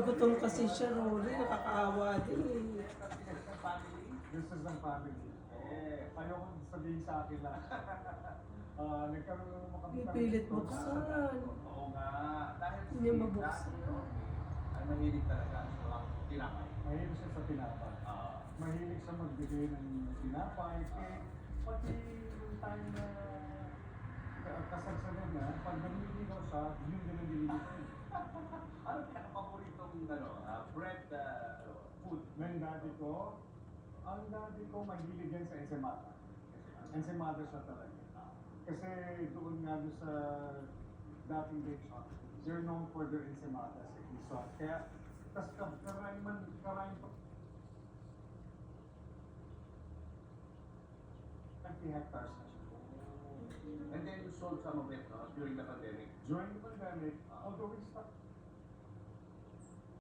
Gutom kasi siya, Rolly. Nakakaawa din eh. Gusto ng family. Ayoko sabihin sa akin lang. Nagkaroon naman kami Pipilit buksan. Oo nga. Dahil Hindi niya mabuksan. ay mahilig talaga sa tinapay. Mahilig siya sa tinapay. Mahilig siya magbigay ng tinapay. Pati yung time na kasagsagan na, pag naniligaw siya, yun din ang nililigaw. Ano pinaka-paboritong bread food? Ng daddy ko, ang daddy ko mahilig yan sa ensaymada. Ensaymada siya talaga. Kasi doon nga doon sa dating bake shop, they're known for their ensaymadas sa Quezon. Kaya, tas karayang pa. Hectares na siya. And then you sold some of it during the pandemic. During the pandemic, although we stopped